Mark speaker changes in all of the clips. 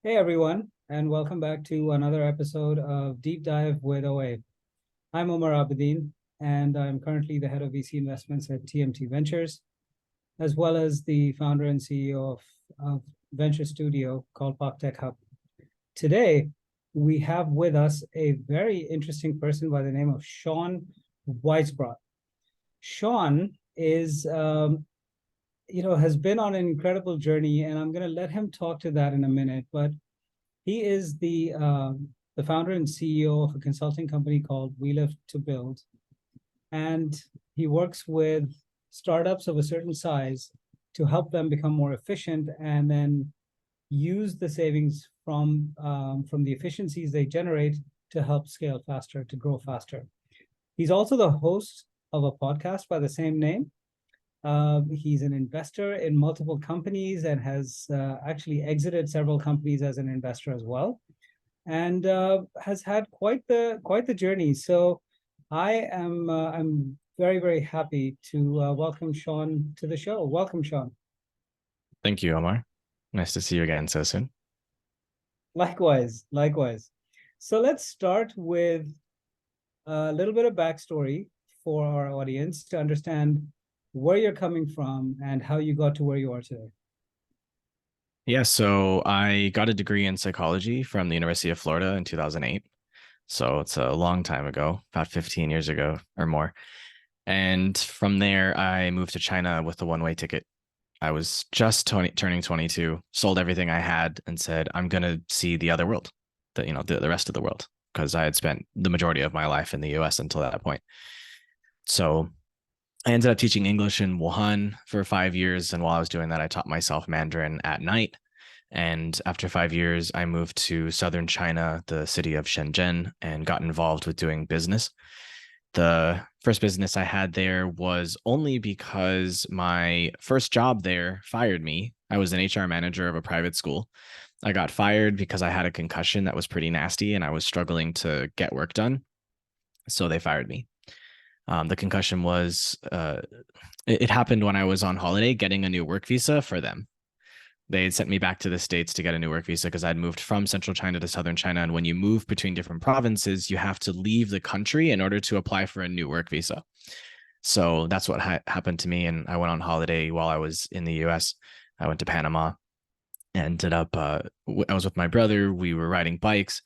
Speaker 1: Hey everyone, and welcome back to another episode of Deep Dive with OA. I'm Omar Abedin, and I'm currently the head of VC investments at TMT Ventures, as well as the founder and CEO of venture studio called Park Tech Hub. Today, we have with us a very interesting person by the name of Sean Weisbrot. Sean has been on an incredible journey, and I'm going to let him talk to that in a minute. But he is the founder and CEO of a consulting company called We Live to Build, and he works with startups of a certain size to help them become more efficient, and then use the savings from the efficiencies they generate to help scale faster, to grow faster. He's also the host of a podcast by the same name. He's an investor in multiple companies and has actually exited several companies as an investor as well, and has had quite the journey. So I'm very happy to welcome Sean to the show. Welcome, Sean.
Speaker 2: Thank you, Omar. Nice to see you again so soon.
Speaker 1: Likewise. So let's start with a little bit of backstory for our audience to understand where you're coming from and how you got to where you are today.
Speaker 2: Yeah, so I got a degree in psychology from the University of Florida in 2008. So it's a long time ago, about 15 years ago or more. And from there, I moved to China with a one-way ticket. I was just turning 22, sold everything I had and said, I'm going to see the other world, the rest of the world, because I had spent the majority of my life in the US until that point. So I ended up teaching English in Wuhan for 5 years. And while I was doing that, I taught myself Mandarin at night. And after 5 years, I moved to southern China, the city of Shenzhen, and got involved with doing business. The first business I had there was only because my first job there fired me. I was an HR manager of a private school. I got fired because I had a concussion that was pretty nasty and I was struggling to get work done. So they fired me. The concussion was, it happened when I was on holiday getting a new work visa for them. They had sent me back to the States to get a new work visa because I'd moved from central China to southern China. And when you move between different provinces, you have to leave the country in order to apply for a new work visa. So that's what happened to me. And I went on holiday while I was in the US. I went to Panama, ended up, I was with my brother. We were riding bikes.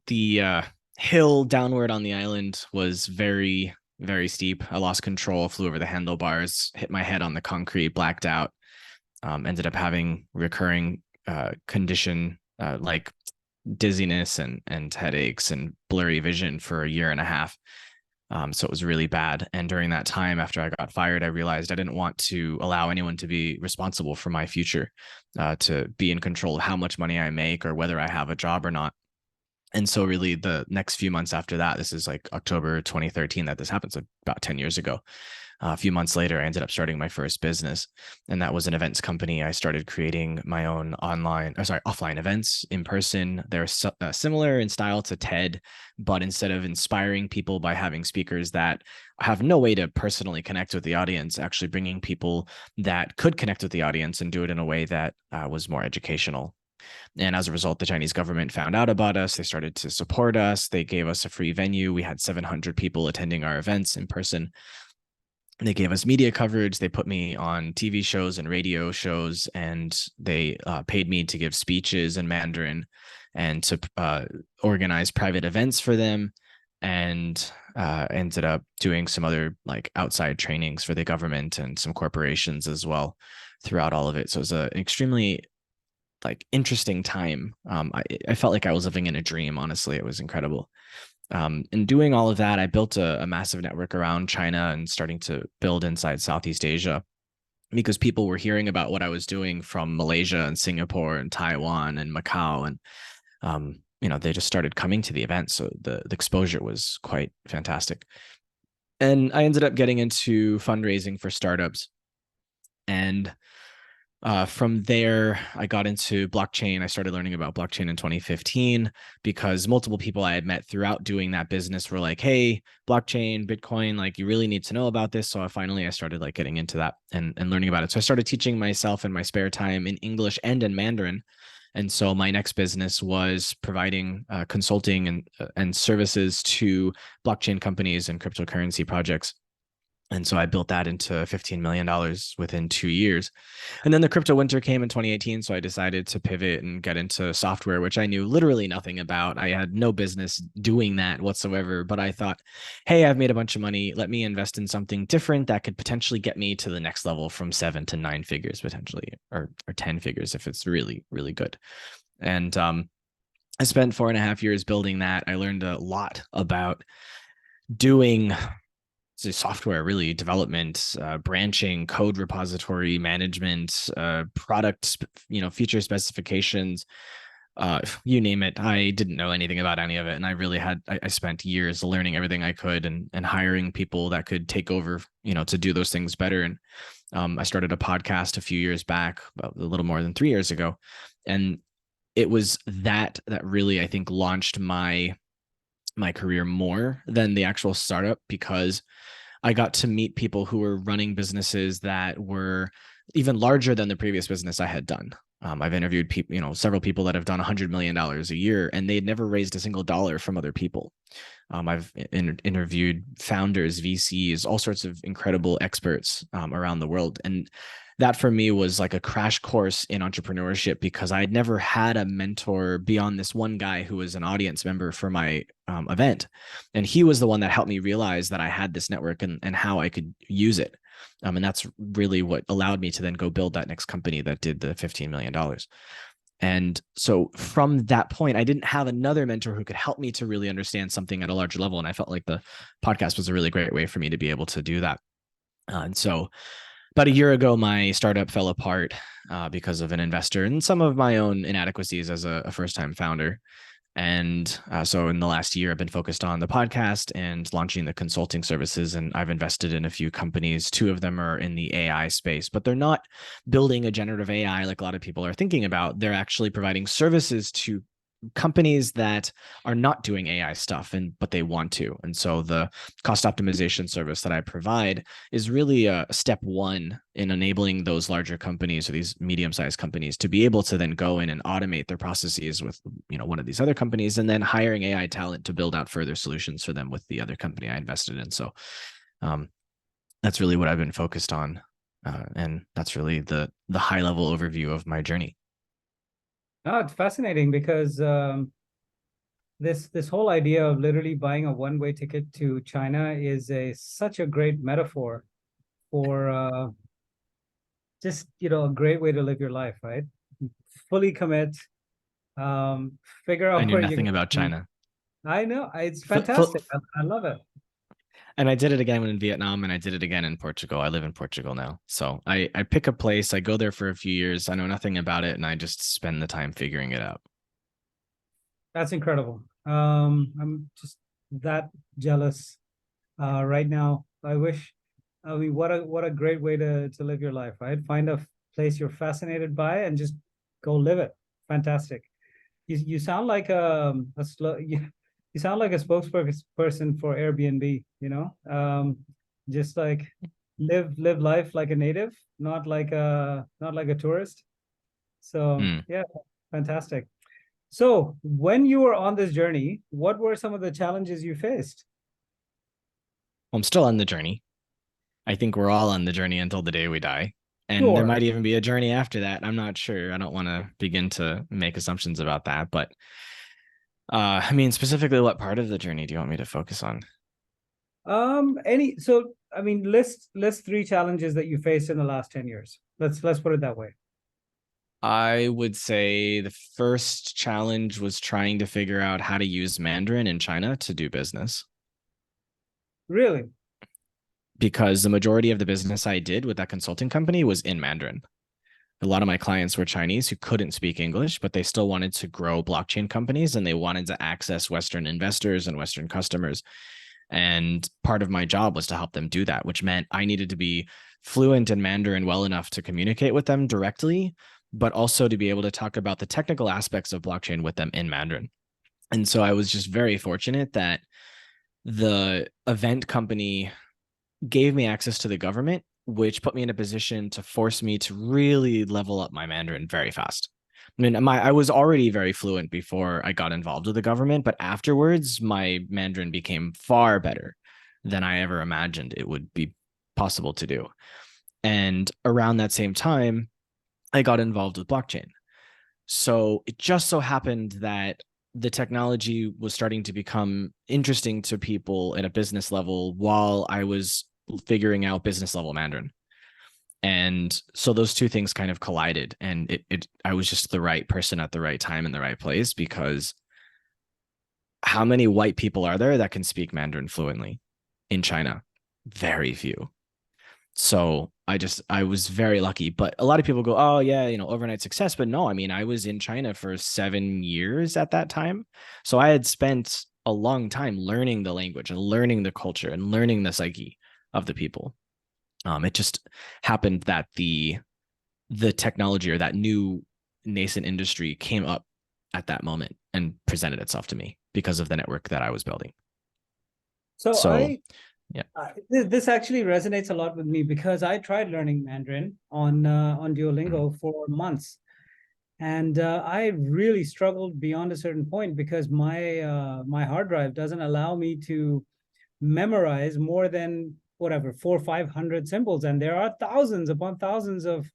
Speaker 2: The hill downward on the island was very, very steep. I lost control, flew over the handlebars, hit my head on the concrete, blacked out. Ended up having recurring condition like dizziness and headaches and blurry vision for a year and a half. So it was really bad. And during that time, after I got fired, I realized I didn't want to allow anyone to be responsible for my future, to be in control of how much money I make or whether I have a job or not. And so really the next few months after that, this is like October 2013 that this happened, so about 10 years ago. A few months later, I ended up starting my first business, and that was an events company. I started creating my own offline events in person. They're similar in style to TED, but instead of inspiring people by having speakers that have no way to personally connect with the audience, actually bringing people that could connect with the audience and do it in a way that was more educational. And as a result, the Chinese government found out about us. They started to support us. They gave us a free venue. We had 700 people attending our events in person. They gave us media coverage. They put me on TV shows and radio shows, and they paid me to give speeches in Mandarin and to organize private events for them, and ended up doing some other like outside trainings for the government and some corporations as well throughout all of it. So it was an extremely like interesting time. I felt like I was living in a dream. Honestly, it was incredible. In doing all of that, I built a massive network around China and starting to build inside Southeast Asia, because people were hearing about what I was doing from Malaysia and Singapore and Taiwan and Macau. And, they just started coming to the event. So the exposure was quite fantastic. And I ended up getting into fundraising for startups. And from there, I got into blockchain. I started learning about blockchain in 2015 because multiple people I had met throughout doing that business were like, hey, blockchain, Bitcoin, like you really need to know about this. So I started like getting into that and learning about it. So I started teaching myself in my spare time in English and in Mandarin. And so my next business was providing consulting and services to blockchain companies and cryptocurrency projects. And so I built that into $15 million within 2 years. And then the crypto winter came in 2018. So I decided to pivot and get into software, which I knew literally nothing about. I had no business doing that whatsoever. But I thought, hey, I've made a bunch of money. Let me invest in something different that could potentially get me to the next level from 7 to 9 figures potentially, or 10 figures if it's really, really good. And I spent 4.5 years building that. I learned a lot about doing software, really, development, branching, code repository management, product, feature specifications, you name it. I didn't know anything about any of it. And I really I spent years learning everything I could and hiring people that could take over, to do those things better. And I started a podcast a few years back, about a little more than 3 years ago. And it was that really, I think, launched my career more than the actual startup, because I got to meet people who were running businesses that were even larger than the previous business I had done. I've interviewed people, several people that have done $100 million a year, and they'd never raised a single dollar from other people. I've interviewed founders, VCs, all sorts of incredible experts around the world. And that for me was like a crash course in entrepreneurship, because I'd never had a mentor beyond this one guy who was an audience member for my event. And he was the one that helped me realize that I had this network and how I could use it. And that's really what allowed me to then go build that next company that did the $15 million. And so from that point, I didn't have another mentor who could help me to really understand something at a larger level. And I felt like the podcast was a really great way for me to be able to do that. And so about a year ago, my startup fell apart because of an investor and some of my own inadequacies as a first-time founder. And so in the last year, I've been focused on the podcast and launching the consulting services. And I've invested in a few companies. 2 of them are in the AI space, but they're not building a generative AI like a lot of people are thinking about. They're actually providing services to companies that are not doing AI stuff, but they want to. And so the cost optimization service that I provide is really a step 1 in enabling those larger companies, or these medium-sized companies, to be able to then go in and automate their processes with, one of these other companies, and then hiring AI talent to build out further solutions for them with the other company I invested in. So that's really what I've been focused on. And that's really the high-level overview of my journey.
Speaker 1: Oh, it's fascinating, because this whole idea of literally buying a one-way ticket to China is such a great metaphor for just a great way to live your life, right? Fully commit, figure
Speaker 2: I
Speaker 1: out
Speaker 2: knew
Speaker 1: where
Speaker 2: nothing
Speaker 1: you're
Speaker 2: about
Speaker 1: going.
Speaker 2: China.
Speaker 1: I know, it's fantastic. I love it.
Speaker 2: And I did it again in Vietnam, and I did it again in Portugal. I live in Portugal now. So I pick a place, I go there for a few years. I know nothing about it, and I just spend the time figuring it out.
Speaker 1: That's incredible. I'm just that jealous right now. I mean, what a great way to live your life, right? Find a place you're fascinated by and just go live it. Fantastic. You sound like a slow you sound like a spokesperson for Airbnb, just like live life like a native, not like a tourist. So yeah, fantastic. So when you were on this journey, what were some of the challenges you faced?
Speaker 2: I'm still on the journey. I think we're all on the journey until the day we die. And there
Speaker 1: Sure.
Speaker 2: might even be a journey after that. I'm not sure. I don't want to begin to make assumptions about that. But I mean, specifically, what part of the journey do you want me to focus on?
Speaker 1: So I mean, list 3 challenges that you faced in the last 10 years. Let's put it that way.
Speaker 2: I would say the first challenge was trying to figure out how to use Mandarin in China to do business.
Speaker 1: Really?
Speaker 2: Because the majority of the business I did with that consulting company was in Mandarin. A lot of my clients were Chinese who couldn't speak English, but they still wanted to grow blockchain companies, and they wanted to access Western investors and Western customers. And part of my job was to help them do that, which meant I needed to be fluent in Mandarin well enough to communicate with them directly, but also to be able to talk about the technical aspects of blockchain with them in Mandarin. And so I was just very fortunate that the event company gave me access to the government, which put me in a position to force me to really level up my Mandarin very fast. I mean, I was already very fluent before I got involved with the government, but afterwards, my Mandarin became far better than I ever imagined it would be possible to do. And around that same time, I got involved with blockchain. So it just so happened that the technology was starting to become interesting to people at a business level while I was figuring out business level Mandarin. And so those two things kind of collided, and I was just the right person at the right time in the right place, because how many white people are there that can speak Mandarin fluently in China? Very few. So I was very lucky. But a lot of people go, oh yeah, overnight success. But no, I mean, I was in China for 7 years at that time. So I had spent a long time learning the language and learning the culture and learning the psyche of the people. It just happened that the technology, or that new nascent industry, came up at that moment and presented itself to me because of the network that I was building.
Speaker 1: So
Speaker 2: So yeah.
Speaker 1: This actually resonates a lot with me, because I tried learning Mandarin on Duolingo for months, and I really struggled beyond a certain point, because my hard drive doesn't allow me to memorize more than whatever 400 or 500 symbols, and there are thousands upon thousands of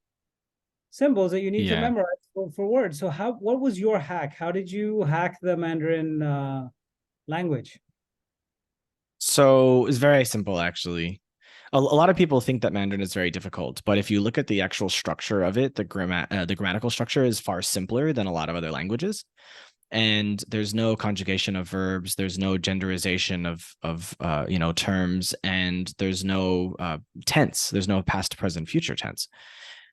Speaker 1: symbols that you need to
Speaker 2: Yeah.
Speaker 1: memorize for words. So what was your hack? How did you hack the Mandarin language?
Speaker 2: So it's very simple, actually. A lot of people think that Mandarin is very difficult, but if you look at the actual structure of it, the grammatical structure is far simpler than a lot of other languages. And there's no conjugation of verbs, there's no genderization of terms, and there's no tense, there's no past, present, future tense.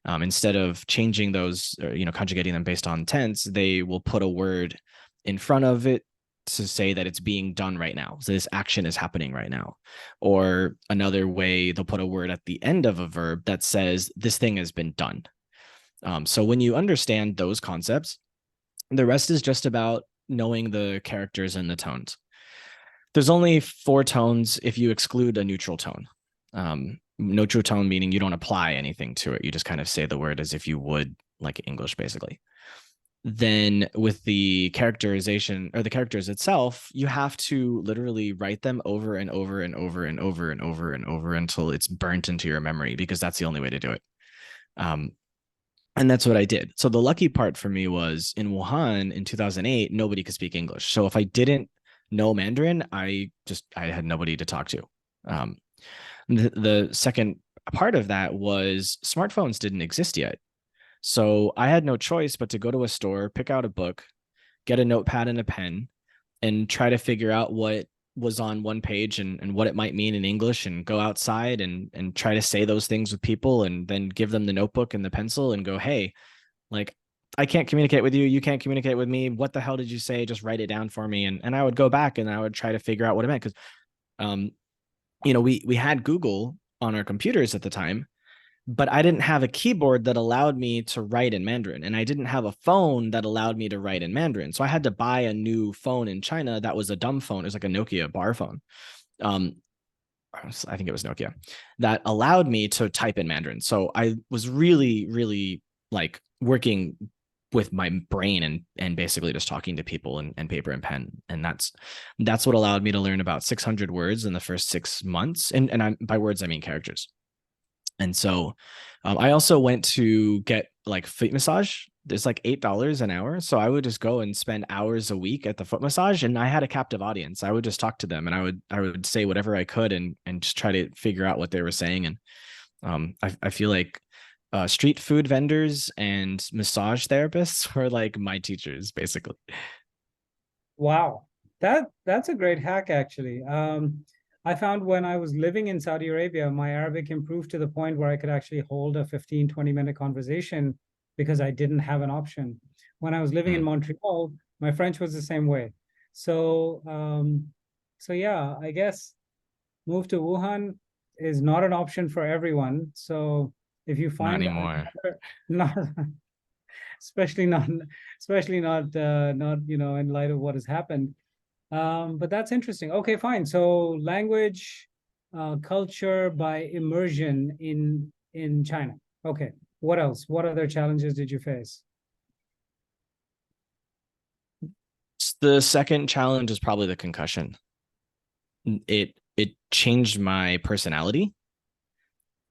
Speaker 2: Instead of changing those, conjugating them based on tense, they will put a word in front of it to say that it's being done right now. So this action is happening right now. Or another way, they'll put a word at the end of a verb that says this thing has been done. So when you understand those concepts, the rest is just about knowing the characters and the tones. There's only 4 tones if you exclude a neutral tone. Neutral tone meaning you don't apply anything to it. You just kind of say the word as if you would like English, basically. Then with the characterization, or the characters itself, you have to literally write them over and over and over and over and over and over until it's burnt into your memory, because that's the only way to do it. And that's what I did. So the lucky part for me was, in Wuhan in 2008, nobody could speak English. So if I didn't know Mandarin, I had nobody to talk to. The second part of that was smartphones didn't exist yet. So I had no choice but to go to a store, pick out a book, get a notepad and a pen, and try to figure out what was on one page and what it might mean in English, and go outside and try to say those things with people, and then give them the notebook and the pencil and go, hey, like, I can't communicate with you. You can't communicate with me. What the hell did you say? Just write it down for me. And I would go back and I would try to figure out what it meant. Because, we had Google on our computers at the time, but I didn't have a keyboard that allowed me to write in Mandarin, and I didn't have a phone that allowed me to write in Mandarin. So I had to buy a new phone in China that was a dumb phone. It was like a Nokia bar phone. I think it was Nokia, that allowed me to type in Mandarin. So I was really, really like working with my brain and basically just talking to people and paper and pen. And that's what allowed me to learn about 600 words in the first 6 months. And by words, I mean characters. And so I also went to get like foot massage. There's like $8 an hour. So I would just go and spend hours a week at the foot massage, and I had a captive audience. I would just talk to them, and I would say whatever I could and just try to figure out what they were saying. And I feel like street food vendors and massage therapists were like my teachers, basically.
Speaker 1: Wow, that's a great hack, actually. I found when I was living in Saudi Arabia, my Arabic improved to the point where I could actually hold a 15, 20-minute conversation, because I didn't have an option. When I was living in Montreal, my French was the same way. So, so yeah, I guess move to Wuhan is not an option for everyone. So if you
Speaker 2: Not
Speaker 1: find
Speaker 2: anymore.
Speaker 1: not especially not not in light of what has happened. But that's interesting. Okay, fine. So language, culture by immersion in China. Okay. What else? What other challenges did you face?
Speaker 2: The second challenge is probably the concussion. It changed my personality,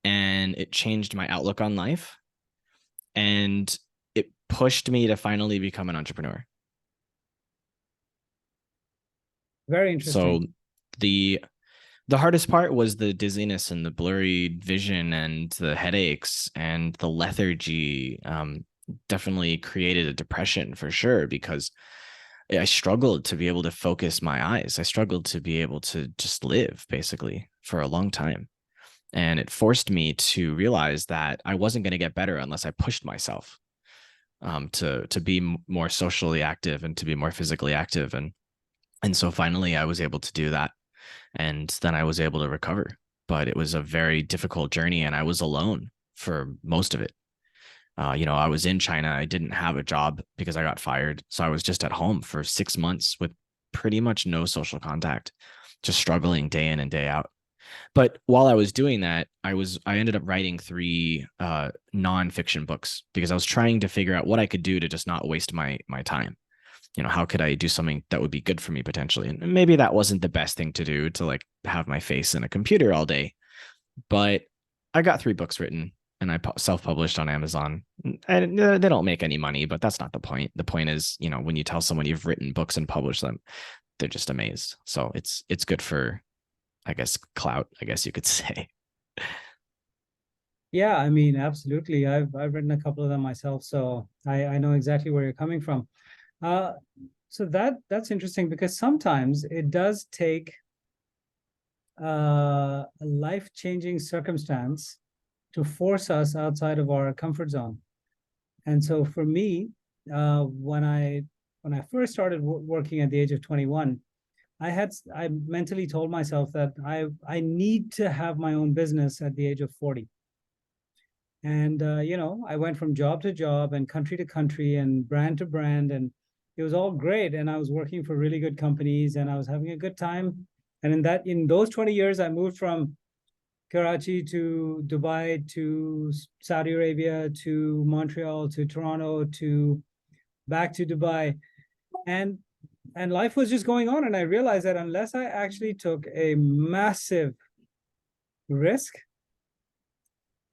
Speaker 2: and it changed my outlook on life, and it pushed me to finally become an entrepreneur.
Speaker 1: Very
Speaker 2: So
Speaker 1: interesting.
Speaker 2: the hardest part was the dizziness and the blurry vision and the headaches and the lethargy. Definitely created a depression for sure, because I struggled to be able to focus my eyes. I struggled to be able to just live basically for a long time. And it forced me to realize that I wasn't going to get better unless I pushed myself to be more socially active and to be more physically active. And so finally I was able to do that. And then I was able to recover. But it was a very difficult journey, and I was alone for most of it. I was in China. I didn't have a job because I got fired. So I was just at home for 6 months with pretty much no social contact, just struggling day in and day out. But while I was doing that, I ended up writing 3 nonfiction books, because I was trying to figure out what I could do to just not waste my time. How could I do something that would be good for me potentially? And maybe that wasn't the best thing to do, to like have my face in a computer all day. But I got 3 books written, and I self-published on Amazon. And they don't make any money, but that's not the point. The point is, when you tell someone you've written books and published them, they're just amazed. So it's good for, I guess, clout, I guess you could say.
Speaker 1: Yeah, I mean, absolutely. I've written a couple of them myself, so I know exactly where you're coming from. Uh, so that's interesting, because sometimes it does take a life-changing circumstance to force us outside of our comfort zone. And so for me, when I first started working at the age of 21, I mentally told myself that I need to have my own business at the age of 40. And I went from job to job and country to country and brand to brand, and it was all great. And I was working for really good companies, and I was having a good time. And in those 20 years, I moved from Karachi to Dubai to Saudi Arabia to Montreal to Toronto to back to Dubai. And life was just going on. And I realized that unless I actually took a massive risk,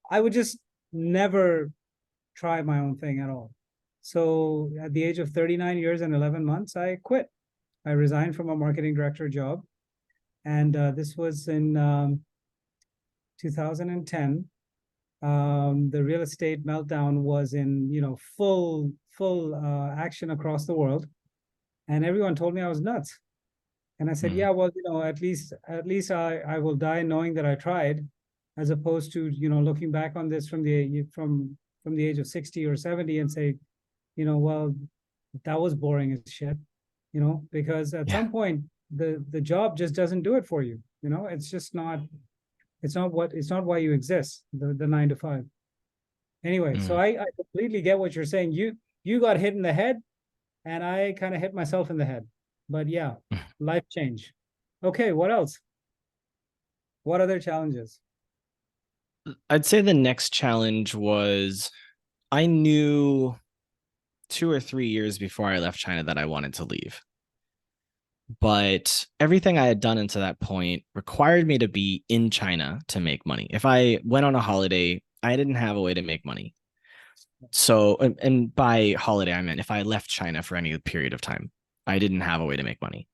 Speaker 1: I would just never try my own thing at all. So at the age of 39 years and 11 months, I quit. I resigned from a marketing director job. And this was in 2010. The real estate meltdown was in, full action across the world. And everyone told me I was nuts. And I said,
Speaker 2: Mm.
Speaker 1: yeah, well, at least I will die knowing that I tried, as opposed to, looking back on this from the age of 60 or 70 and say, well, that was boring as shit, because at
Speaker 2: Yeah.
Speaker 1: some point the job just doesn't do it for you. It's just not, it's not why you exist, the 9 to 5. Anyway, so
Speaker 2: Mm.
Speaker 1: I completely get what you're saying. You got hit in the head, and I kind of hit myself in the head. But yeah, life change. Okay, what else? What other challenges?
Speaker 2: I'd say the next challenge was, I knew 2 or 3 years before I left China that I wanted to leave. But everything I had done until that point required me to be in China to make money. If I went on a holiday, I didn't have a way to make money. So, and by holiday, I meant if I left China for any period of time, I didn't have a way to make money.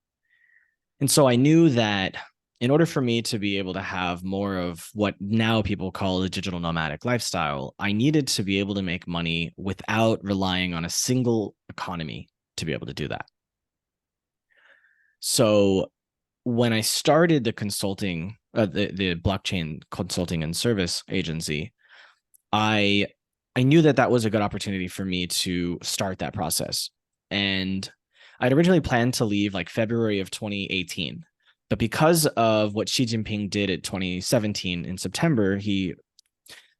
Speaker 2: And so I knew that in order for me to be able to have more of what now people call a digital nomadic lifestyle, I needed to be able to make money without relying on a single economy to be able to do that. So when I started the consulting, the blockchain consulting and service agency, I knew that that was a good opportunity for me to start that process. And I'd originally planned to leave like February of 2018. But because of what Xi Jinping did at 2017 in September,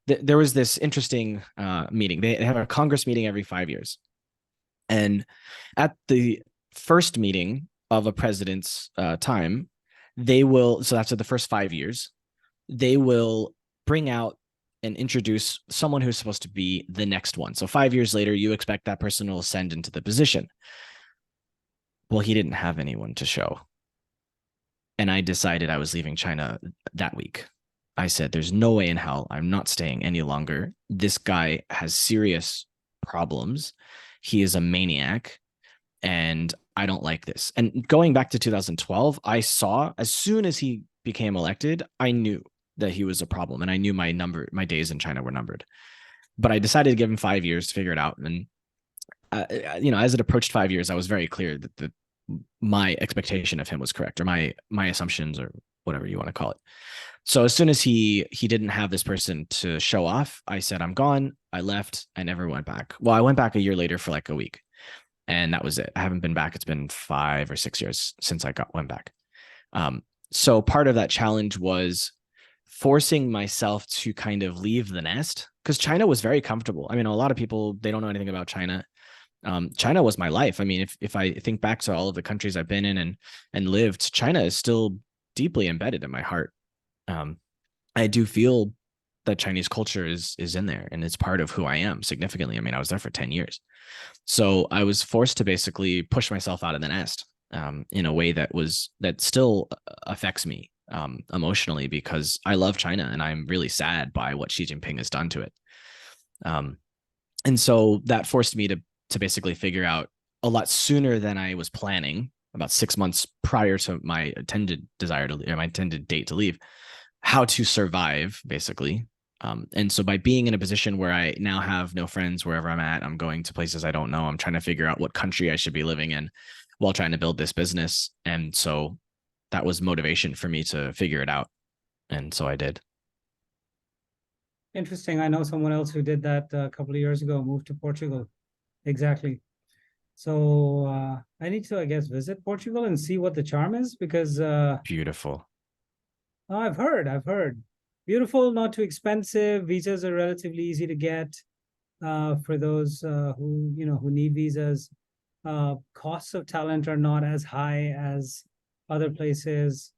Speaker 2: there was this interesting meeting. They have a Congress meeting every 5 years. And at the first meeting of a president's time, so after the first 5 years, they will bring out and introduce someone who's supposed to be the next one. So 5 years later, you expect that person will ascend into the position. Well, he didn't have anyone to show. And I decided I was leaving China that week. I said, there's no way in hell I'm not staying any longer. This guy has serious problems. He is a maniac, and I don't like this. And going back to 2012, I saw, as soon as he became elected, I knew that he was a problem, and I knew my days in China were numbered. But I decided to give him 5 years to figure it out. And as it approached 5 years, I was very clear that my expectation of him was correct, or my assumptions, or whatever you want to call it. So as soon as he didn't have this person to show off, I said, I'm gone. I left. I never went back. Well, I went back a year later for like a week, and that was it. I haven't been back. It's been 5 or 6 years since I went back. So part of that challenge was forcing myself to kind of leave the nest, because China was very comfortable. I mean, a lot of people, they don't know anything about China. China was my life. I mean, if I think back to all of the countries I've been in and lived, China is still deeply embedded in my heart. I do feel that Chinese culture is in there, and it's part of who I am significantly. I mean, I was there for 10 years. So I was forced to basically push myself out of the nest in a way that still affects me emotionally, because I love China and I'm really sad by what Xi Jinping has done to it. And so that forced me to basically figure out a lot sooner than I was planning, about 6 months prior to my intended date to leave, how to survive, basically. And so by being in a position where I now have no friends wherever I'm at, I'm going to places I don't know. I'm trying to figure out what country I should be living in while trying to build this business. And so that was motivation for me to figure it out. And so I did.
Speaker 1: Interesting. I know someone else who did that a couple of years ago, moved to Portugal. Exactly. So I need to, I guess, visit Portugal and see what the charm is, because
Speaker 2: Beautiful.
Speaker 1: I've heard. Beautiful, not too expensive. Visas are relatively easy to get for those who need visas. Costs of talent are not as high as other places.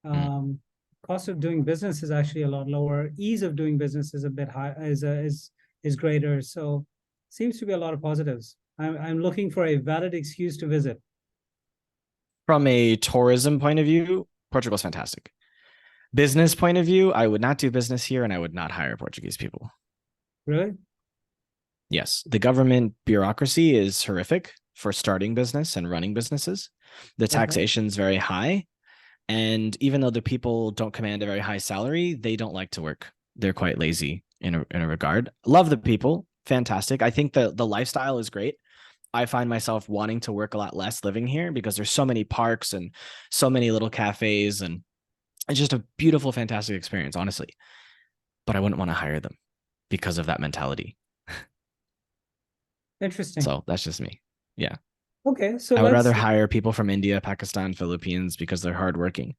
Speaker 1: Cost of doing business is actually a lot lower. Ease of doing business is a bit high, is greater. So seems to be a lot of positives. I'm looking for a valid excuse to visit.
Speaker 2: From a tourism point of view, Portugal's fantastic. Business point of view, I would not do business here, and I would not hire Portuguese people.
Speaker 1: Really?
Speaker 2: Yes. The government bureaucracy is horrific for starting business and running businesses. The taxation is very high. And even though the people don't command a very high salary, they don't like to work. They're quite lazy in a regard. Love the people. Fantastic. I think the lifestyle is great. I find myself wanting to work a lot less living here, because there's so many parks and so many little cafes, and it's just a beautiful, fantastic experience, honestly. But I wouldn't want to hire them because of that mentality.
Speaker 1: Interesting.
Speaker 2: So that's just me. Yeah.
Speaker 1: Okay. So
Speaker 2: I would rather hire people from India, Pakistan, Philippines, because they're hardworking.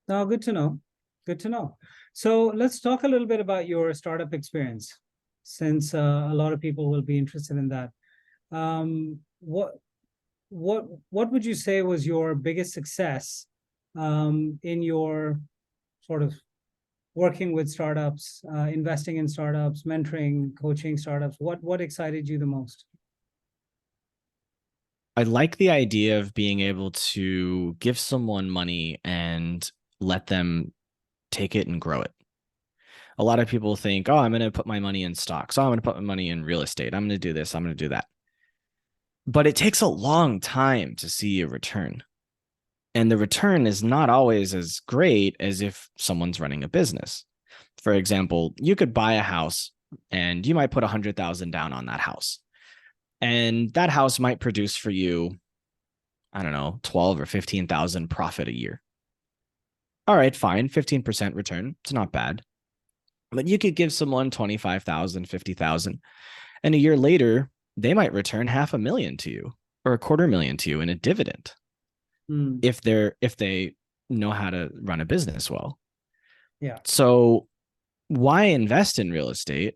Speaker 1: Oh, good to know. Good to know. So let's talk a little bit about your startup experience, since a lot of people will be interested in that. What would you say was your biggest success in your sort of working with startups, investing in startups, mentoring, coaching startups? What excited you the most?
Speaker 2: I like the idea of being able to give someone money and let them take it and grow it. A lot of people think, oh, I'm going to put my money in stocks. Oh, I'm going to put my money in real estate. I'm going to do this. I'm going to do that. But it takes a long time to see a return. And the return is not always as great as if someone's running a business. For example, you could buy a house and you might put 100,000 down on that house. And that house might produce for you, I don't know, 12 or 15,000 profit a year. All right, fine. 15% return. It's not bad. But you could give someone 25,000, 50,000, and a year later, they might return $500,000 to you or $250,000 to you in a dividend. If they know how to run a business well.
Speaker 1: Yeah.
Speaker 2: So why invest in real estate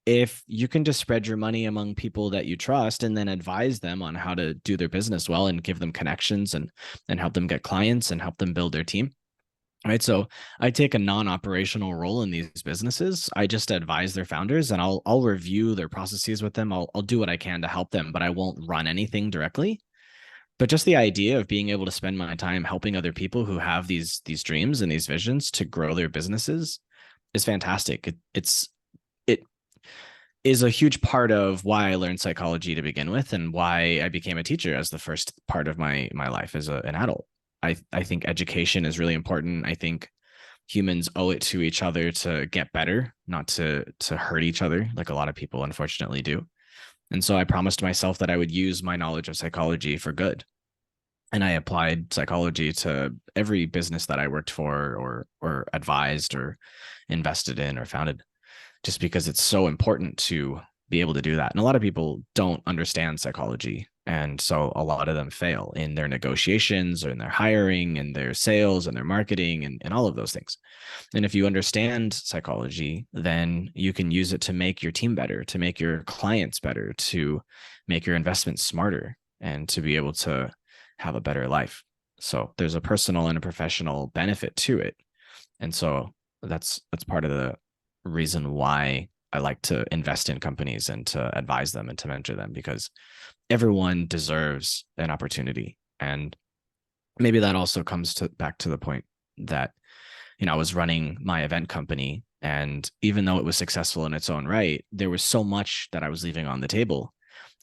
Speaker 2: if you can just spread your money among people that you trust and then advise them on how to do their business well and give them connections and help them get clients and help them build their team? right? So I take a non-operational role in these businesses. I just advise their founders, and I'll review their processes with them. I'll do what I can to help them, but I won't run anything directly. But just the idea of being able to spend my time helping other people who have these dreams and these visions to grow their businesses is fantastic. It is a huge part of why I learned psychology to begin with, and why I became a teacher as the first part of my life as an adult. I think education is really important. I think humans owe it to each other to get better, not to hurt each other, like a lot of people unfortunately do. And so I promised myself that I would use my knowledge of psychology for good. And I applied psychology to every business that I worked for, or advised, or invested in, or founded, just because it's so important to be able to do that. And a lot of people don't understand psychology. And so a lot of them fail in their negotiations, or in their hiring, and their sales, and their marketing, and all of those things. And if you understand psychology, then you can use it to make your team better, to make your clients better, to make your investments smarter, and to be able to have a better life. So there's a personal and a professional benefit to it. And so that's part of the reason why I like to invest in companies and to advise them and to mentor them, because everyone deserves an opportunity. And maybe that also comes back to the point that, I was running my event company, and even though it was successful in its own right, there was so much that I was leaving on the table.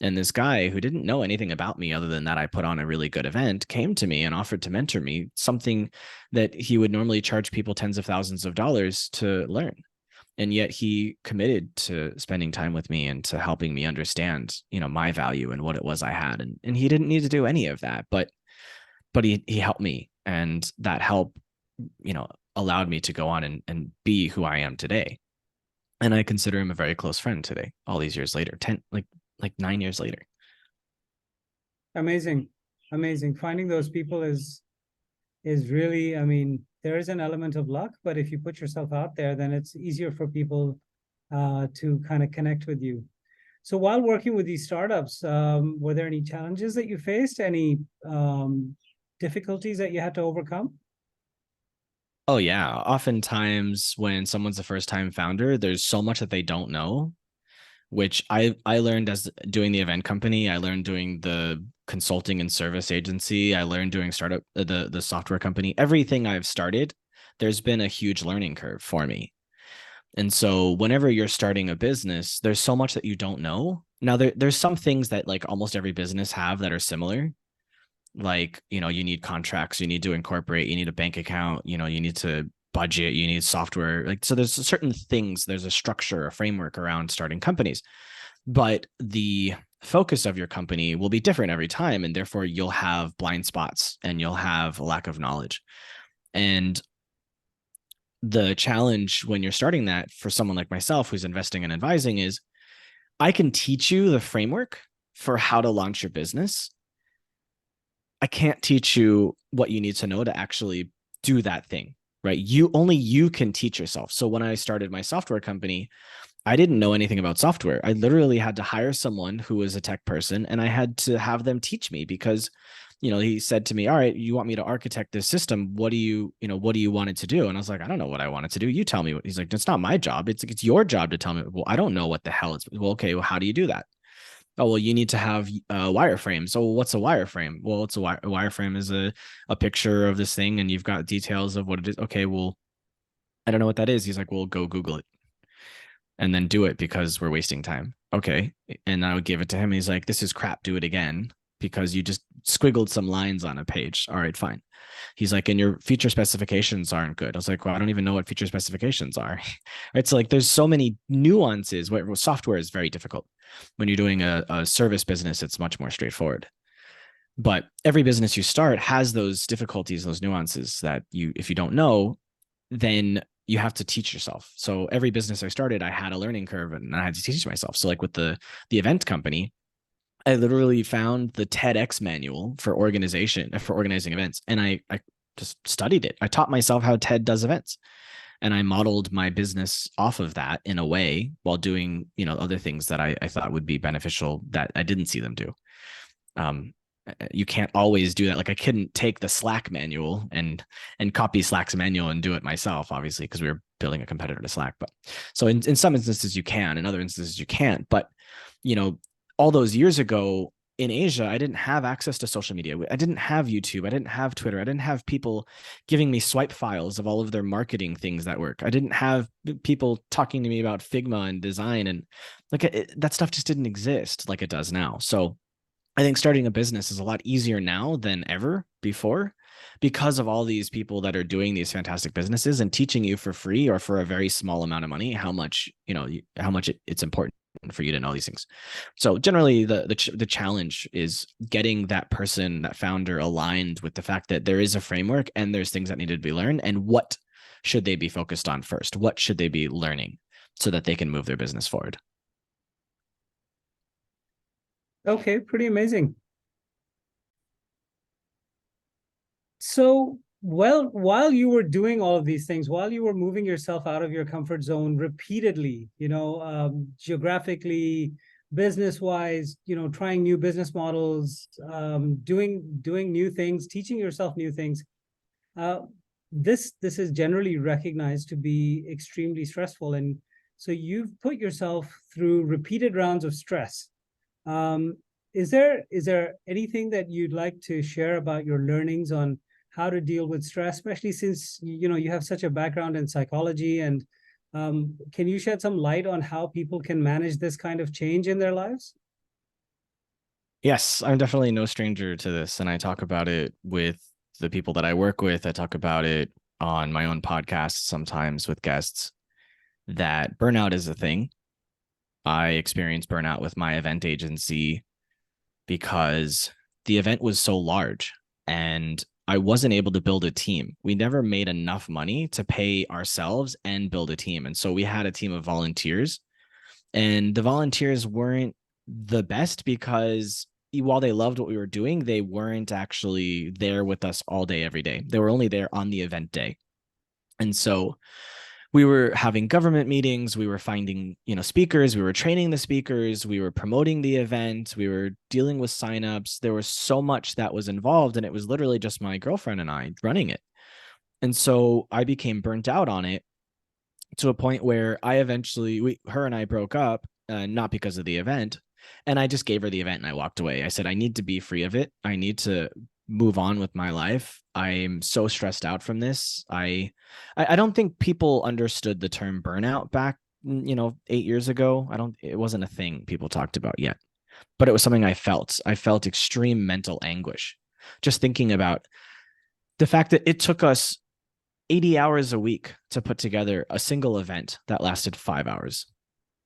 Speaker 2: And this guy who didn't know anything about me other than that I put on a really good event came to me and offered to mentor me, something that he would normally charge people tens of thousands of dollars to learn. And yet he committed to spending time with me and to helping me understand, my value and what it was I had. And he didn't need to do any of that, but he helped me. And that help, allowed me to go on and be who I am today. And I consider him a very close friend today, all these years later, 10, like 9 years later.
Speaker 1: Amazing. Amazing. Finding those people is really, I mean, there is an element of luck, but if you put yourself out there, then it's easier for people to kind of connect with you. So while working with these startups, were there any challenges that you faced? Any difficulties that you had to overcome?
Speaker 2: Oh yeah. Oftentimes when someone's a first time founder, there's so much that they don't know, which I learned as doing the event company. I learned doing the consulting and service agency. I learned doing startup, the software company. Everything I've started, there's been a huge learning curve for me. And so whenever you're starting a business, there's so much that you don't know. Now there's some things that like almost every business have that are similar. Like, you need contracts, you need to incorporate, you need a bank account, you need to budget, you need software. Like, so there's certain things, there's a structure, a framework around starting companies, but the focus of your company will be different every time. And therefore you'll have blind spots and you'll have a lack of knowledge. And the challenge when you're starting that for someone like myself, who's investing and advising, is I can teach you the framework for how to launch your business. I can't teach you what you need to know to actually do that thing, right? You can teach yourself. So when I started my software company, I didn't know anything about software. I literally had to hire someone who was a tech person, and I had to have them teach me because, he said to me, all right, you want me to architect this system. What do you want it to do? And I was like, I don't know what I want it to do. You tell me what. He's like, it's not my job. It's your job to tell me. Well, I don't know what the hell it's. Well, okay. Well, how do you do that? Oh, well, you need to have wireframes. So what's a wireframe? Well, it's a wireframe is a picture of this thing, and you've got details of what it is. Okay, well, I don't know what that is. He's like, well, go Google it and then do it because we're wasting time. Okay. And I would give it to him. He's like, this is crap. Do it again because you just squiggled some lines on a page. All right, fine. He's like, and your feature specifications aren't good. I was like, well, I don't even know what feature specifications are. Right. So like there's so many nuances where software is very difficult. When you're doing a service business, it's much more straightforward. But every business you start has those difficulties, those nuances that if you don't know, then you have to teach yourself. So every business I started, I had a learning curve and I had to teach myself. So like with the event company, I literally found the TEDx manual for organizing events. And I just studied it. I taught myself how TED does events. And I modeled my business off of that in a way while doing, other things that I thought would be beneficial that I didn't see them do. You can't always do that. Like I couldn't take the Slack manual and copy Slack's manual and do it myself, obviously, because we were building a competitor to Slack. But so in some instances you can, in other instances you can't. But all those years ago in Asia, I didn't have access to social media. I didn't have YouTube. I didn't have Twitter. I didn't have people giving me swipe files of all of their marketing things that work. I didn't have people talking to me about Figma and design, and that stuff just didn't exist like it does now. So I think starting a business is a lot easier now than ever before because of all these people that are doing these fantastic businesses and teaching you for free or for a very small amount of money how much it's important for you to know these things. So generally the challenge is getting that person, that founder, aligned with the fact that there is a framework and there's things that need to be learned, and what should they be focused on first? What should they be learning so that they can move their business forward?
Speaker 1: Okay, pretty amazing. So, well, while you were doing all of these things, while you were moving yourself out of your comfort zone repeatedly, geographically, business-wise, trying new business models, doing new things, teaching yourself new things, this is generally recognized to be extremely stressful. And so you've put yourself through repeated rounds of stress. Is there anything that you'd like to share about your learnings on how to deal with stress, especially since you have such a background in psychology? And can you shed some light on how people can manage this kind of change in their lives?
Speaker 2: Yes, I'm definitely no stranger to this, and I talk about it with the people that I work with. I talk about it on my own podcast sometimes with guests, that burnout is a thing. I experienced burnout with my event agency because the event was so large and I wasn't able to build a team. We never made enough money to pay ourselves and build a team. And so we had a team of volunteers, and the volunteers weren't the best because while they loved what we were doing, they weren't actually there with us all day, every day. They were only there on the event day. And so we were having government meetings, we were finding, speakers, we were training the speakers, we were promoting the event, we were dealing with signups. There was so much that was involved, and it was literally just my girlfriend and I running it. And so I became burnt out on it to a point where her and I broke up, not because of the event. And I just gave her the event and I walked away. I said, I need to be free of it. I need to move on with my life. I'm so stressed out from this. I don't think people understood the term burnout back, 8 years ago. It wasn't a thing people talked about yet, but it was something I felt. I felt extreme mental anguish just thinking about the fact that it took us 80 hours a week to put together a single event that lasted 5 hours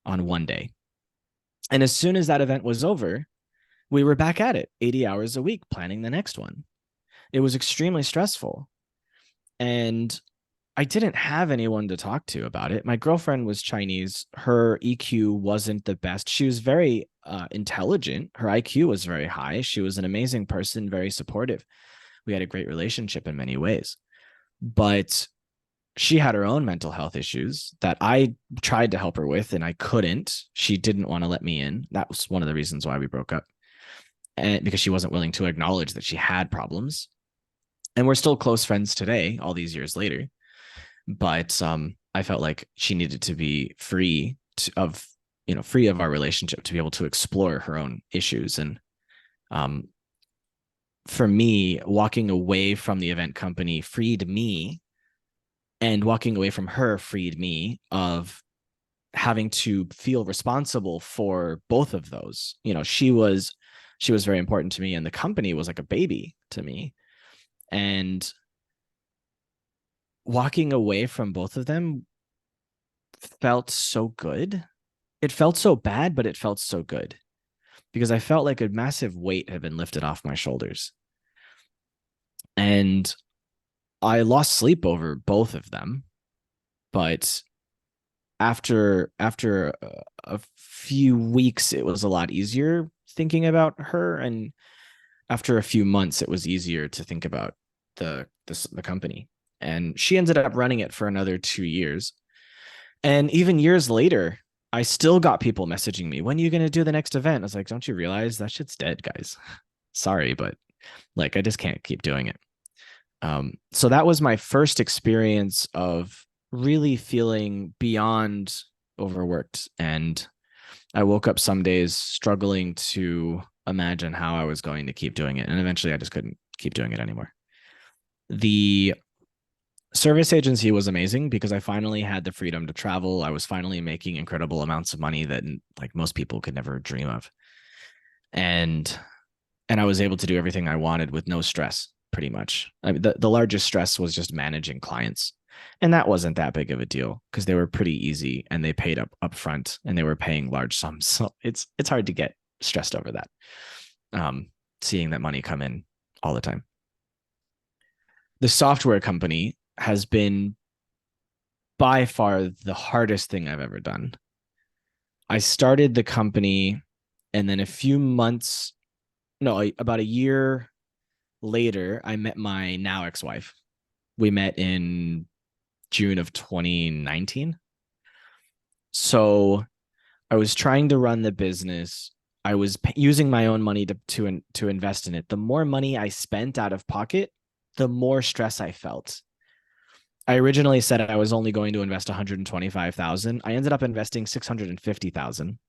Speaker 2: on one day. And as soon as that event was over, we were back at it 80 hours a week planning the next one. It was extremely stressful. And I didn't have anyone to talk to about it. My girlfriend was Chinese. Her EQ wasn't the best. She was very intelligent. Her IQ was very high. She was an amazing person, very supportive. We had a great relationship in many ways. But she had her own mental health issues that I tried to help her with, and I couldn't. She didn't want to let me in. That was one of the reasons why we broke up. And because she wasn't willing to acknowledge that she had problems. And we're still close friends today, all these years later. But I felt like she needed to be free of our relationship to be able to explore her own issues. And for me, walking away from the event company freed me, and walking away from her freed me of having to feel responsible for both of those. She was very important to me, and the company was like a baby to me. And walking away from both of them felt so good. It felt so bad, but it felt so good because I felt like a massive weight had been lifted off my shoulders. And I lost sleep over both of them. But after a few weeks, it was a lot easier thinking about her. And after a few months, it was easier to think about the company. And she ended up running it for another 2 years. And even years later, I still got people messaging me, when are you going to do the next event? I was like, don't you realize that shit's dead, guys? sorry, but like, I just can't keep doing it. So that was my first experience of really feeling beyond overworked. And I woke up some days struggling to imagine how I was going to keep doing it. And eventually I just couldn't keep doing it anymore. The service agency was amazing because I finally had the freedom to travel. I was finally making incredible amounts of money that like most people could never dream of. And I was able to do everything I wanted with no stress, pretty much. I mean, the largest stress was just managing clients. And that wasn't that big of a deal because they were pretty easy and they paid up front and they were paying large sums. So it's hard to get stressed over that. Seeing that money come in all the time. The software company has been by far the hardest thing I've ever done. I started the company and then about a year later, I met my now ex-wife. We met in June of 2019. So I was trying to run the business. I was using my own money to invest in it. The more money I spent out of pocket, the more stress I felt. I originally said I was only going to invest 125,000. I ended up investing 650,000.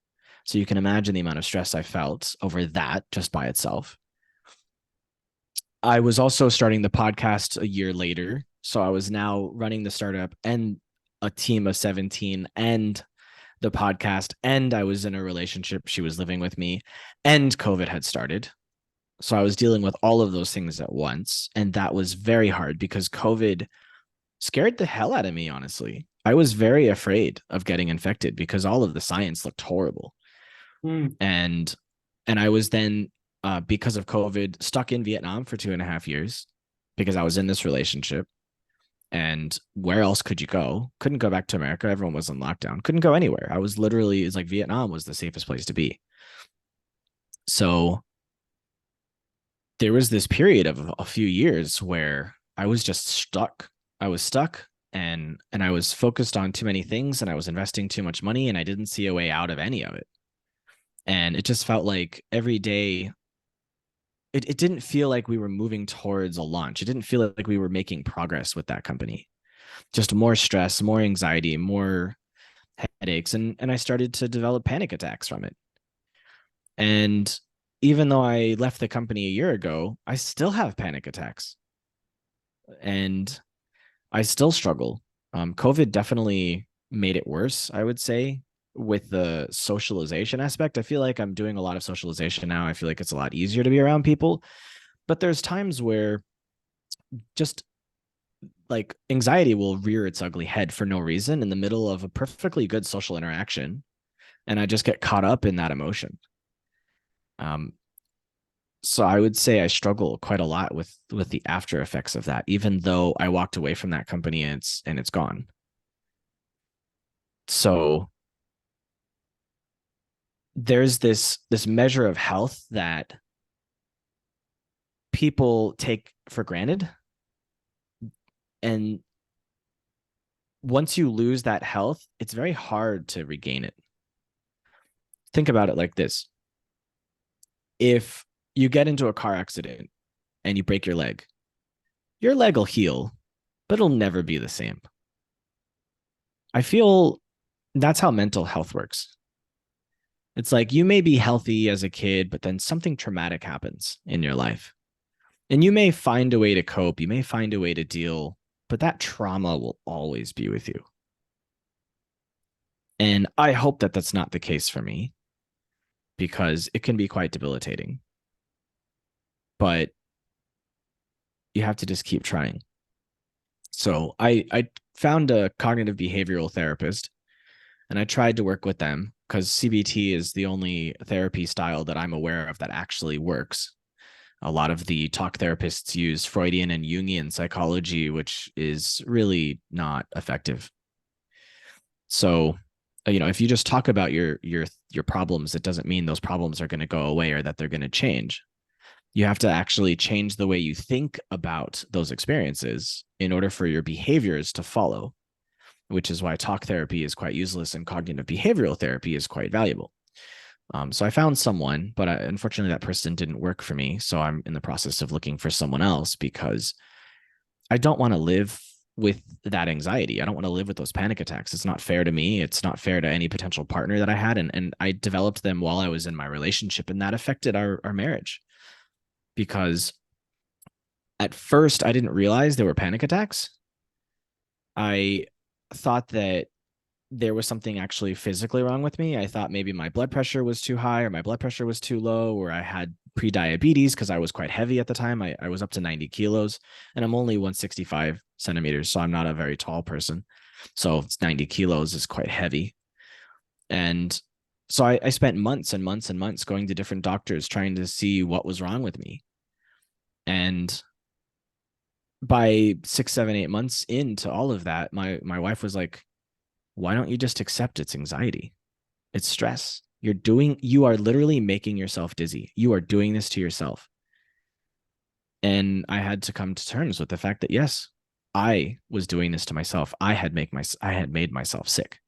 Speaker 2: So you can imagine the amount of stress I felt over that just by itself. I was also starting the podcast a year later. So I was now running the startup and a team of 17 and the podcast. And I was in a relationship. She was living with me and COVID had started. So I was dealing with all of those things at once. And that was very hard because COVID scared the hell out of me, honestly. I was very afraid of getting infected because all of the science looked horrible. And I was then, because of COVID, stuck in Vietnam for 2.5 years because I was in this relationship. And where else could you go? Couldn't go back to America. Everyone was in lockdown. Couldn't go anywhere. I was literally, it's like Vietnam was the safest place to be. So there was this period of a few years where I was just stuck. I was stuck and I was focused on too many things and I was investing too much money and I didn't see a way out of any of it. And it just felt like every day, it didn't feel like we were moving towards a launch. It didn't feel like we were making progress with that company. Just more stress, more anxiety, more headaches. And I started to develop panic attacks from it. And even though I left the company a year ago, I still have panic attacks. And I still struggle. COVID definitely made it worse, I would say, with the socialization aspect. I feel like I'm doing a lot of socialization now. I feel like it's a lot easier to be around people. But there's times where just like anxiety will rear its ugly head for no reason in the middle of a perfectly good social interaction. And I just get caught up in that emotion. So I would say I struggle quite a lot with the after effects of that, even though I walked away from that company and it's gone. So there's this measure of health that people take for granted. And once you lose that health, it's very hard to regain it. Think about it like this. If you get into a car accident and you break your leg will heal, but it'll never be the same. I feel that's how mental health works. It's like you may be healthy as a kid, but then something traumatic happens in your life. And you may find a way to cope, you may find a way to deal, but that trauma will always be with you. And I hope that that's not the case for me, because it can be quite debilitating. But you have to just keep trying. So I found a cognitive behavioral therapist and I tried to work with them because CBT is the only therapy style that I'm aware of that actually works. A lot of the talk therapists use Freudian and Jungian psychology, which is really not effective. So, if you just talk about your problems, it doesn't mean those problems are going to go away or that they're going to change. You have to actually change the way you think about those experiences in order for your behaviors to follow, which is why talk therapy is quite useless and cognitive behavioral therapy is quite valuable. So I found someone, but unfortunately that person didn't work for me. So I'm in the process of looking for someone else because I don't want to live with that anxiety. I don't want to live with those panic attacks. It's not fair to me. It's not fair to any potential partner that I had. And I developed them while I was in my relationship, and that affected our marriage because at first I didn't realize there were panic attacks. I thought that there was something actually physically wrong with me. I thought maybe my blood pressure was too high or my blood pressure was too low, or I had pre-diabetes because I was quite heavy at the time. I was up to 90 kilos and I'm only 165 centimeters. So I'm not a very tall person. So it's 90 kilos is quite heavy. And so I spent months and months and months going to different doctors trying to see what was wrong with me. And by 6, 7, 8 months into all of that, my wife was like, why don't you just accept it's anxiety? It's stress. You are literally making yourself dizzy. You are doing this to yourself. And I had to come to terms with the fact that, yes, I was doing this to myself. I had made myself sick.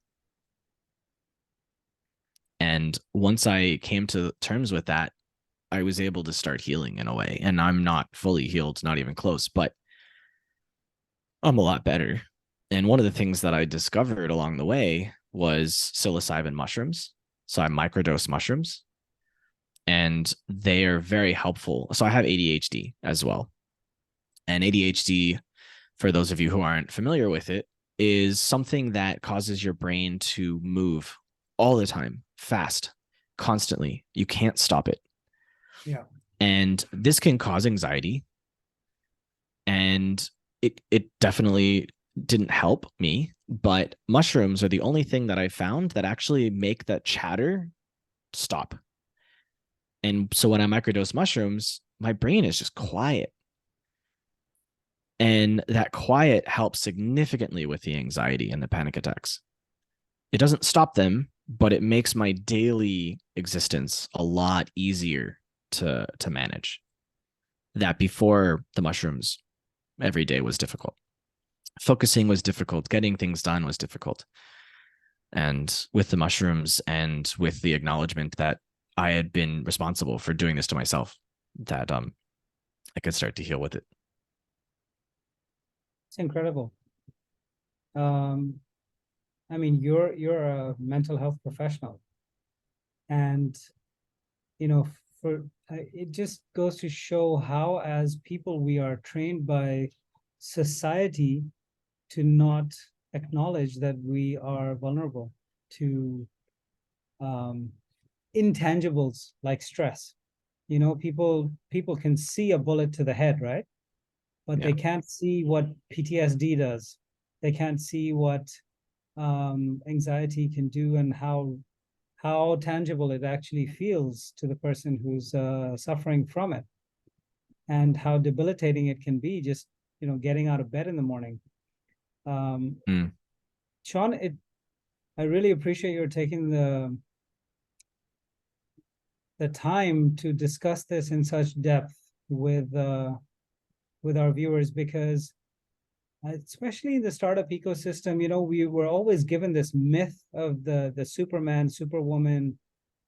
Speaker 2: And once I came to terms with that, I was able to start healing in a way. And I'm not fully healed, not even close, but I'm a lot better. And one of the things that I discovered along the way was psilocybin mushrooms. So I microdose mushrooms and they are very helpful. So I have ADHD as well. And ADHD, for those of you who aren't familiar with it, is something that causes your brain to move all the time, fast, constantly. You can't stop it.
Speaker 1: Yeah.
Speaker 2: And this can cause anxiety. And it definitely didn't help me, but mushrooms are the only thing that I found that actually make that chatter stop. And so when I microdose mushrooms, my brain is just quiet. And that quiet helps significantly with the anxiety and the panic attacks. It doesn't stop them, but it makes my daily existence a lot easier to manage. That before the mushrooms, every day was difficult. Focusing was difficult. Getting things done was difficult. And with the mushrooms and with the acknowledgement that I had been responsible for doing this to myself, that I could start to heal with it.
Speaker 1: It's incredible. I mean, you're a mental health professional, and you know, for it just goes to show how, as people, we are trained by society to not acknowledge that we are vulnerable to um, intangibles like stress. You know, people can see a bullet to the head, right? But
Speaker 2: Yeah.
Speaker 1: they can't see what PTSD does. They can't see what anxiety can do, and how tangible it actually feels to the person who's suffering from it, and how debilitating it can be, just getting out of bed in the morning.
Speaker 2: Mm.
Speaker 1: Sean, I really appreciate your taking the time to discuss this in such depth with our viewers, because especially in the startup ecosystem, we were always given this myth of the Superman, Superwoman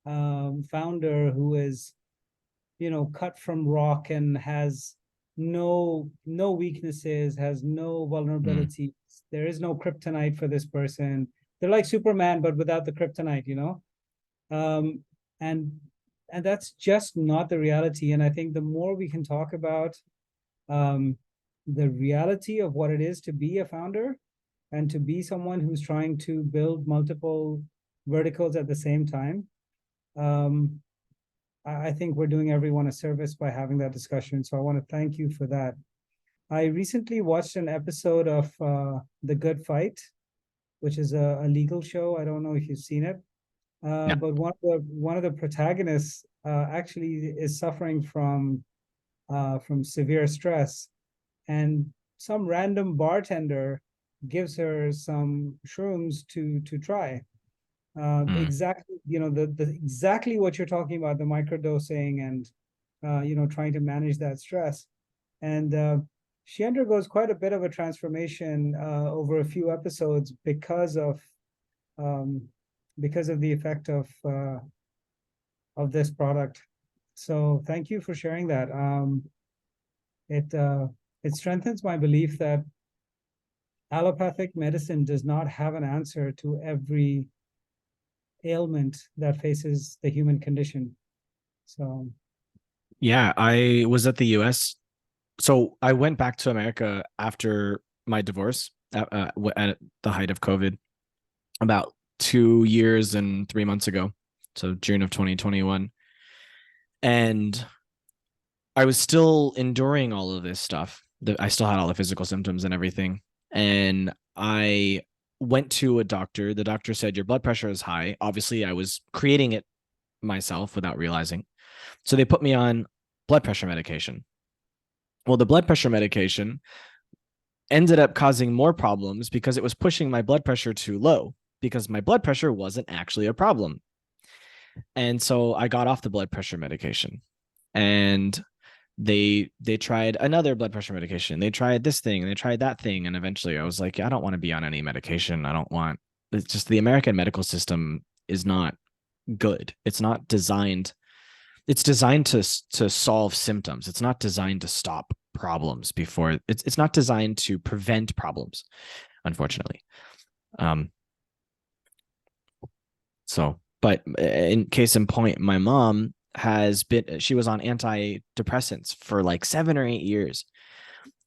Speaker 1: founder who is, cut from rock and has no weaknesses, has no
Speaker 2: Mm.
Speaker 1: vulnerability. There is no kryptonite for this person. They're like Superman, but without the kryptonite. Um, and and that's just not the reality. And I think the more we can talk about um, the reality of what it is to be a founder and to be someone who's trying to build multiple verticals at the same time, um, I think we're doing everyone a service by having that discussion. So I want to thank you for that. I recently watched an episode of The Good Fight, which is a legal show. I don't know if you've seen it,
Speaker 2: No.
Speaker 1: but one of the protagonists actually is suffering from severe stress, and some random bartender gives her some shrooms to try.
Speaker 2: Mm.
Speaker 1: Exactly, the exactly what you're talking about, the microdosing and trying to manage that stress. And she undergoes quite a bit of a transformation over a few episodes um, because of the effect of of this product. So thank you for sharing that. It it strengthens my belief that allopathic medicine does not have an answer to every ailment that faces the human condition. So
Speaker 2: Yeah, I was at the US. So I went back to America after my divorce at the height of COVID about 2 years and 3 months ago. So June of 2021. And I was still enduring all of this stuff. I still had all the physical symptoms and everything. And I went to a doctor. The doctor said, your blood pressure is high. Obviously, I was creating it myself without realizing. So they put me on blood pressure medication. Well, the blood pressure medication ended up causing more problems because it was pushing my blood pressure too low, because my blood pressure wasn't actually a problem. And so I got off the blood pressure medication, and they tried another blood pressure medication. They tried this thing, they tried that thing. And eventually I was like, I don't want to be on any medication. I don't want, it's just the American medical system is not good. It's not designed. It's designed to solve symptoms. It's not designed to stop problems before it's not designed to prevent problems, unfortunately. But in case in point, my mom she was on antidepressants for like 7 or 8 years.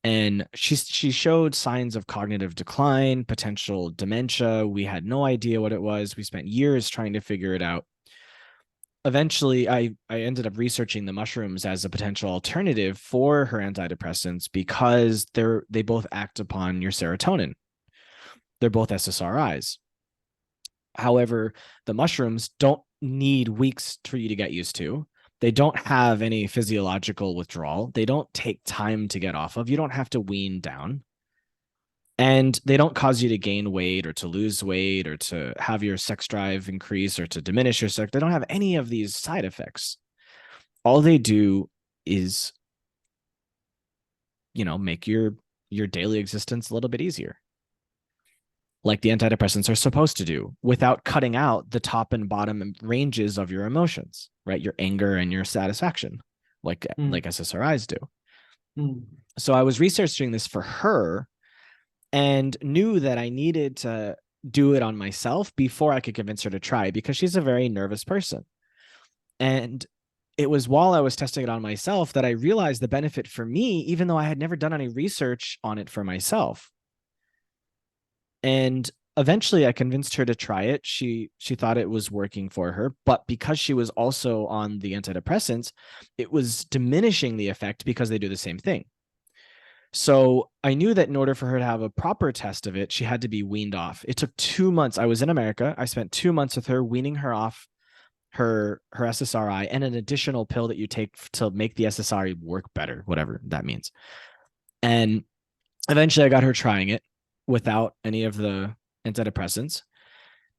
Speaker 2: And she showed signs of cognitive decline, potential dementia. We had no idea what it was. We spent years trying to figure it out. Eventually, I ended up researching the mushrooms as a potential alternative for her antidepressants because they both act upon your serotonin. They're both SSRIs. However, the mushrooms don't need weeks for you to get used to. They don't have any physiological withdrawal. They don't take time to get off of. You don't have to wean down. And they don't cause you to gain weight or to lose weight or to have your sex drive increase or to diminish your sex. They don't have any of these side effects. All they do is, make your daily existence a little bit easier, like the antidepressants are supposed to do, without cutting out the top and bottom ranges of your emotions, right? Your anger and your satisfaction, like SSRIs do. So I was researching this for her and knew that I needed to do it on myself before I could convince her to try, because she's a very nervous person. And it was while I was testing it on myself that I realized the benefit for me, even though I had never done any research on it for myself. And eventually I convinced her to try it. She thought it was working for her, but because she was also on the antidepressants, it was diminishing the effect because they do the same thing. So I knew that in order for her to have a proper test of it, she had to be weaned off. It took 2 months. I was in America. I spent 2 months with her, weaning her off her SSRI and an additional pill that you take to make the SSRI work better, whatever that means. And eventually I got her trying it without any of the antidepressants.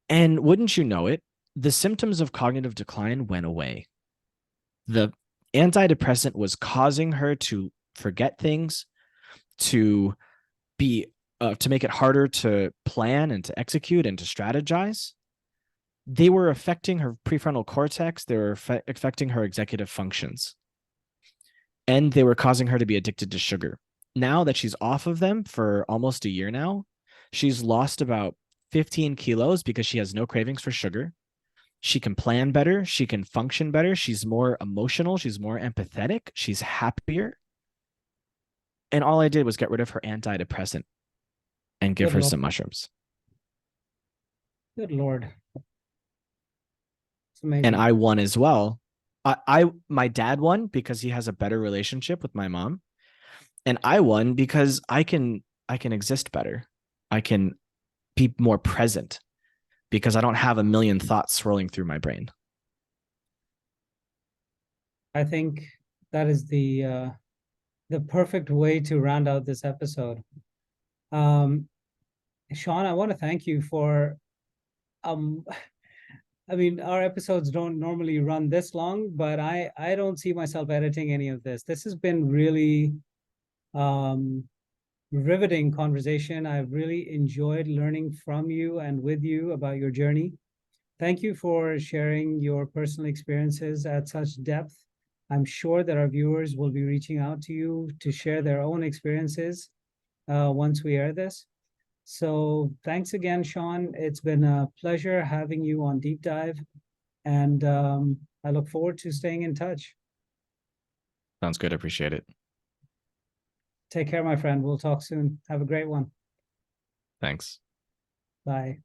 Speaker 2: And wouldn't you know it, the symptoms of cognitive decline went away. The antidepressant was causing her to forget things, to make it harder to plan and to execute and to strategize. They were affecting her prefrontal cortex. They were affecting her executive functions. And they were causing her to be addicted to sugar. Now that she's off of them for almost a year now, she's lost about 15 kilos because she has no cravings for sugar. She can plan better. She can function better. She's more emotional. She's more empathetic. She's happier. And all I did was get rid of her antidepressant and give her some mushrooms.
Speaker 1: Good Lord. It's amazing.
Speaker 2: And I won as well. My dad won because he has a better relationship with my mom. And I won because I can exist better. I can be more present because I don't have a million thoughts swirling through my brain.
Speaker 1: I think that is the perfect way to round out this episode. Sean, I want to thank you for, I mean, our episodes don't normally run this long, but I don't see myself editing any of this. This has been really riveting conversation. I've really enjoyed learning from you and with you about your journey. Thank you for sharing your personal experiences at such depth. I'm sure that our viewers will be reaching out to you to share their own experiences once we air this. So thanks again, Sean. It's been a pleasure having you on Deep Dive, and I look forward to staying in touch.
Speaker 2: Sounds good. I appreciate it.
Speaker 1: Take care, my friend. We'll talk soon. Have a great one.
Speaker 2: Thanks.
Speaker 1: Bye.